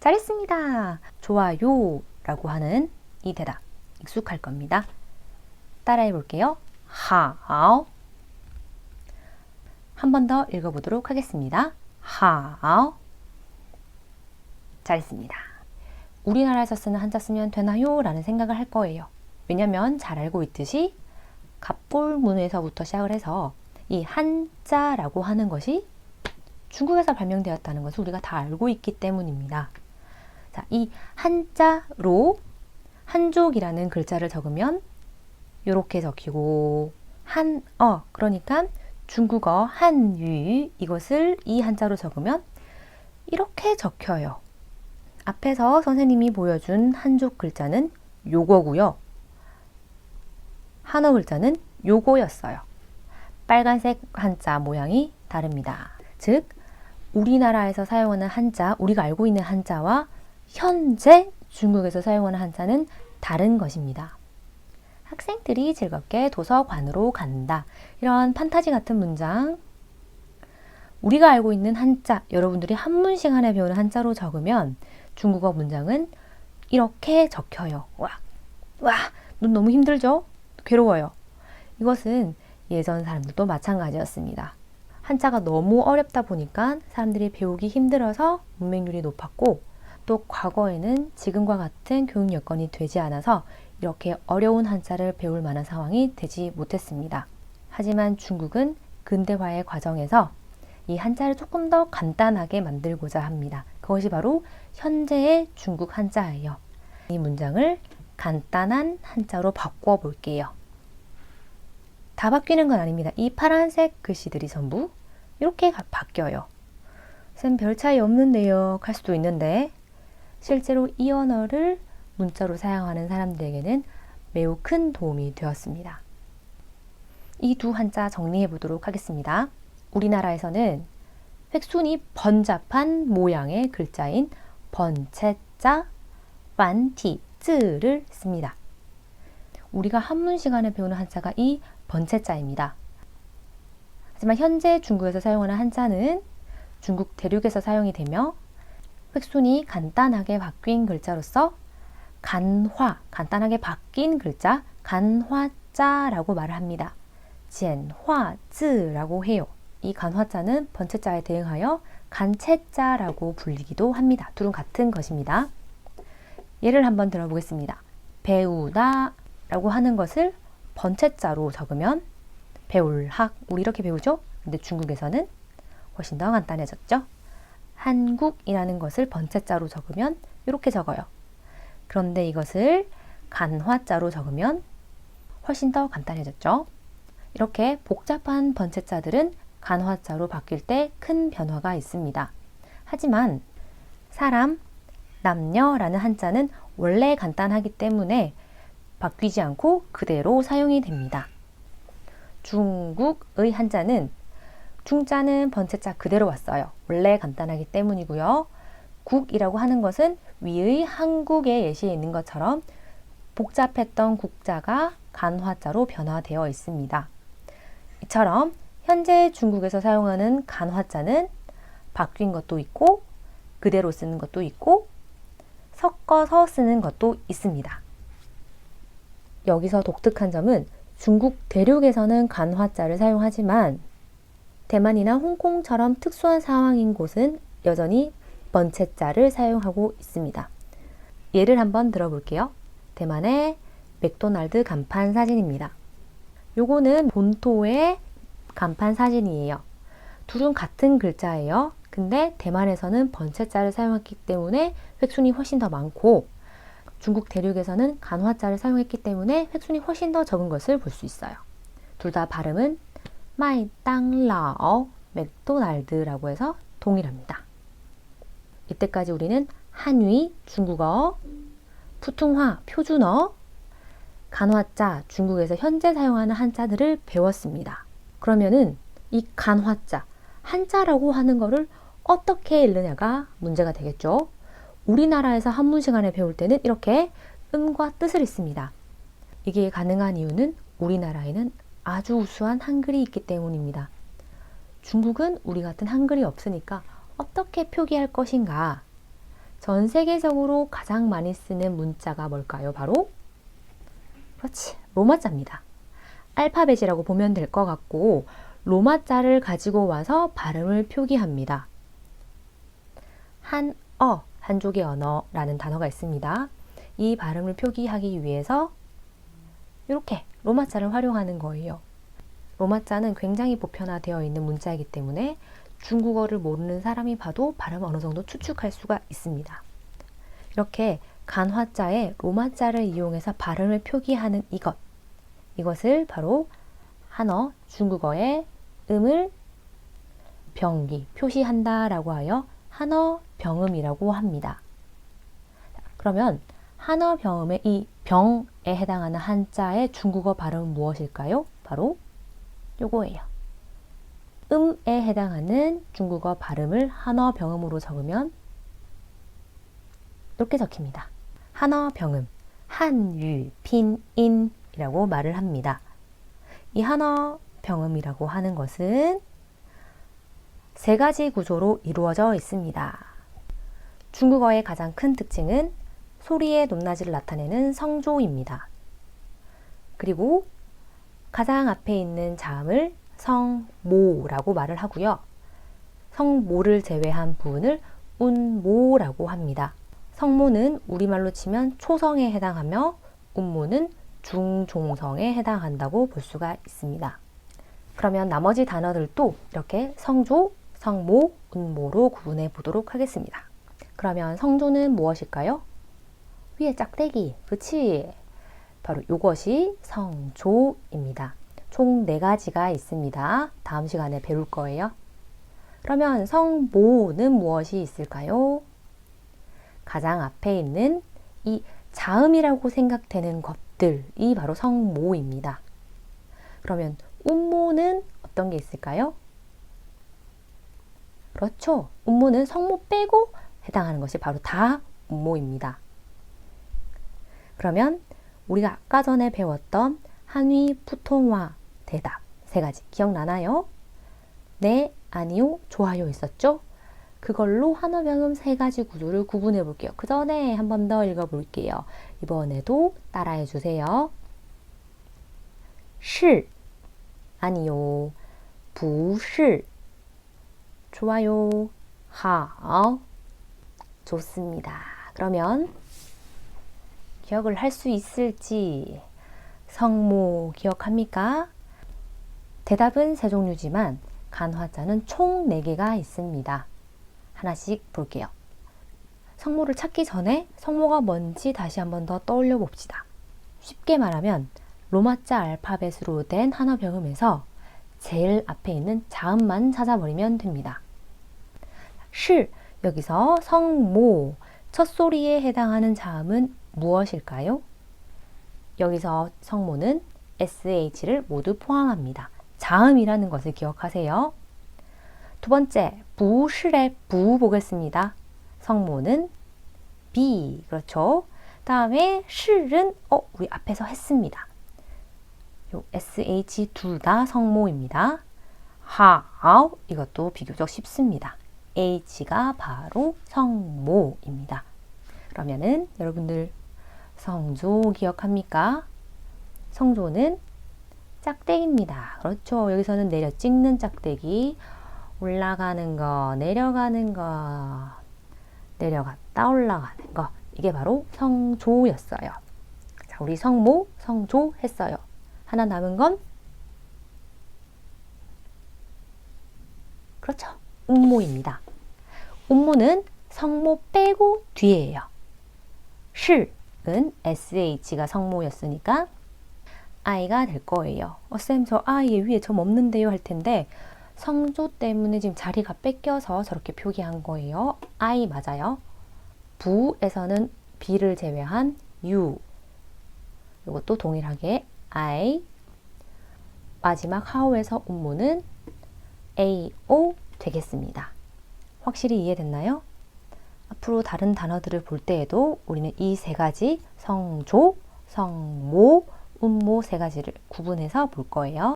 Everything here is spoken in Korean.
잘했습니다. 좋아요 라고 하는 이 대답 익숙할 겁니다. 따라해 볼게요. 하오. 한 번 더 읽어보도록 하겠습니다. 하오. 잘했습니다. 우리나라에서 쓰는 한자 쓰면 되나요? 라는 생각을 할 거예요. 왜냐면 잘 알고 있듯이 갑골문에서부터 시작을 해서 이 한자라고 하는 것이 중국에서 발명되었다는 것을 우리가 다 알고 있기 때문입니다. 자, 이 한자로 한족이라는 글자를 적으면 이렇게 적히고 한어, 그러니까 중국어 한유 이것을 이 한자로 적으면 이렇게 적혀요. 앞에서 선생님이 보여준 한족 글자는 요거고요. 한어 글자는 요거였어요. 빨간색 한자 모양이 다릅니다. 즉 우리나라에서 사용하는 한자, 우리가 알고 있는 한자와 현재 중국에서 사용하는 한자는 다른 것입니다. 학생들이 즐겁게 도서관으로 간다. 이런 판타지 같은 문장, 우리가 알고 있는 한자, 여러분들이 한문 시간에 배우는 한자로 적으면 중국어 문장은 이렇게 적혀요. 와, 눈 너무 힘들죠? 괴로워요. 이것은 예전 사람들도 마찬가지였습니다. 한자가 너무 어렵다 보니까 사람들이 배우기 힘들어서 문맹률이 높았고, 또 과거에는 지금과 같은 교육 여건이 되지 않아서 이렇게 어려운 한자를 배울 만한 상황이 되지 못했습니다. 하지만 중국은 근대화의 과정에서 이 한자를 조금 더 간단하게 만들고자 합니다. 그것이 바로 현재의 중국 한자예요. 이 문장을 간단한 한자로 바꿔 볼게요. 다 바뀌는 건 아닙니다. 이 파란색 글씨들이 전부 이렇게 바뀌어요. 쌤, 별 차이 없는데요 할 수도 있는데, 실제로 이 언어를 문자로 사용하는 사람들에게는 매우 큰 도움이 되었습니다. 이 두 한자 정리해 보도록 하겠습니다. 우리나라에서는 획순이 번잡한 모양의 글자인 번체자, 반티, 쯔를 씁니다. 우리가 한문 시간에 배우는 한자가 이 번체자입니다. 하지만 현재 중국에서 사용하는 한자는 중국 대륙에서 사용이 되며 획순이 간단하게 바뀐 글자로서 간화, 간단하게 바뀐 글자 간화자라고 말을 합니다. 젠화즈라고 해요. 이 간화자는 번체자에 대응하여 간체자라고 불리기도 합니다. 둘은 같은 것입니다. 예를 한번 들어보겠습니다. 배우다 라고 하는 것을 번체자로 적으면 배울학, 우리 이렇게 배우죠? 근데 중국에서는 훨씬 더 간단해졌죠? 한국이라는 것을 번체자로 적으면 이렇게 적어요. 그런데 이것을 간화자로 적으면 훨씬 더 간단해졌죠? 이렇게 복잡한 번체자들은 간화자로 바뀔 때 큰 변화가 있습니다. 하지만 사람, 남녀라는 한자는 원래 간단하기 때문에 바뀌지 않고 그대로 사용이 됩니다. 중국의 한자는 중자는 번체자 그대로 왔어요. 원래 간단하기 때문이고요. 국이라고 하는 것은 위의 한국의 예시에 있는 것처럼 복잡했던 국자가 간화자로 변화되어 있습니다. 이처럼 현재 중국에서 사용하는 간화자는 바뀐 것도 있고 그대로 쓰는 것도 있고 섞어서 쓰는 것도 있습니다. 여기서 독특한 점은 중국 대륙에서는 간화자를 사용하지만 대만이나 홍콩처럼 특수한 상황인 곳은 여전히 번체자를 사용하고 있습니다. 예를 한번 들어볼게요. 대만의 맥도날드 간판 사진입니다. 요거는 본토의 간판 사진이에요. 둘은 같은 글자예요. 근데 대만에서는 번체자를 사용했기 때문에 획순이 훨씬 더 많고 중국 대륙에서는 간화자를 사용했기 때문에 획순이 훨씬 더 적은 것을 볼 수 있어요. 둘 다 발음은 마이땅라오, 맥도날드라고 해서 동일합니다. 이때까지 우리는 한위, 중국어, 푸퉁화, 표준어, 간화자, 중국에서 현재 사용하는 한자들을 배웠습니다. 그러면은 이 간화자, 한자라고 하는 거를 어떻게 읽느냐가 문제가 되겠죠. 우리나라에서 한문 시간에 배울 때는 이렇게 음과 뜻을 읽습니다. 이게 가능한 이유는 우리나라에는 아주 우수한 한글이 있기 때문입니다. 중국은 우리 같은 한글이 없으니까 어떻게 표기할 것인가? 전 세계적으로 가장 많이 쓰는 문자가 뭘까요? 바로 그렇지, 로마자입니다. 알파벳이라고 보면 될 것 같고 로마자를 가지고 와서 발음을 표기합니다. 한족의 언어라는 단어가 있습니다. 이 발음을 표기하기 위해서 이렇게 로마자를 활용하는 거예요. 로마자는 굉장히 보편화되어 있는 문자이기 때문에 중국어를 모르는 사람이 봐도 발음을 어느 정도 추측할 수가 있습니다. 이렇게 간화자에 로마자를 이용해서 발음을 표기하는 이것을 바로 한어, 중국어의 음을 병기, 표시한다라고 하여 한어 병음이라고 합니다. 그러면 한어 병음의 이 병에 해당하는 한자의 중국어 발음은 무엇일까요? 바로 요거예요. 음에 해당하는 중국어 발음을 한어 병음으로 적으면 이렇게 적힙니다. 한어 병음, 한유 pin인이라고 말을 합니다. 이 한어 병음이라고 하는 것은 세 가지 구조로 이루어져 있습니다. 중국어의 가장 큰 특징은 소리의 높낮이를 나타내는 성조입니다. 그리고 가장 앞에 있는 자음을 성모라고 말을 하고요. 성모를 제외한 부분을 운모라고 합니다. 성모는 우리말로 치면 초성에 해당하며 운모는 중종성에 해당한다고 볼 수가 있습니다. 그러면 나머지 단어들도 이렇게 성조, 성모, 운모로 구분해 보도록 하겠습니다. 그러면 성조는 무엇일까요? 위에 짝대기, 그치? 바로 이것이 성조입니다. 총 4가지가 있습니다. 다음 시간에 배울 거예요. 그러면 성모는 무엇이 있을까요? 가장 앞에 있는 이 자음이라고 생각되는 것들이 바로 성모입니다. 그러면 운모는 어떤 게 있을까요? 그렇죠. 운모는 성모 빼고 해당하는 것이 바로 다 운모입니다. 그러면 우리가 아까 전에 배웠던 한위, 푸통화, 대답 3가지 기억나나요? 네, 아니요, 좋아요 있었죠? 그걸로 한어병음 3가지 구조를 구분해 볼게요. 그 전에 한 번 더 읽어볼게요. 이번에도 따라해 주세요. 是 아니요, 不是 좋아요, 好 좋습니다. 그러면 기억을 할 수 있을지 성모 기억합니까? 대답은 3종류지만 간화자는 총 4개가 있습니다. 하나씩 볼게요. 성모를 찾기 전에 성모가 뭔지 다시 한번 더 떠올려 봅시다. 쉽게 말하면 로마자 알파벳으로 된 한어병음에서 제일 앞에 있는 자음만 찾아버리면 됩니다. 시, 여기서 성모, 첫 소리에 해당하는 자음은 무엇일까요? 여기서 성모는 sh를 모두 포함합니다. 자음이라는 것을 기억하세요. 두 번째, 부실의 부 보겠습니다. 성모는 비, 그렇죠? 다음에 실은 우리 앞에서 했습니다. 요 sh 둘 다 성모입니다. 하오, 이것도 비교적 쉽습니다. h가 바로 성모입니다. 그러면은 여러분들 성조 기억합니까? 성조는 짝대기입니다. 그렇죠. 여기서는 내려 찍는 짝대기, 올라가는 거, 내려가는 거, 내려갔다 올라가는 거, 이게 바로 성조였어요. 자, 우리 성모, 성조 했어요. 하나 남은 건 그렇죠. 운모입니다. 운모는 성모 빼고 뒤에예요. 실은 sh가 성모였으니까 i가 될 거예요. 쌤, 저 i 위에 점 없는데요 할 텐데 성조 때문에 지금 자리가 뺏겨서 저렇게 표기한 거예요. I 맞아요. 부에서는 b를 제외한 u, 이것도 동일하게 I, 마지막 how에서 운모는 ao 되겠습니다. 확실히 이해됐나요? 앞으로 다른 단어들을 볼 때에도 우리는 이 3가지 성조, 성모, 운모 3가지를 구분해서 볼 거예요.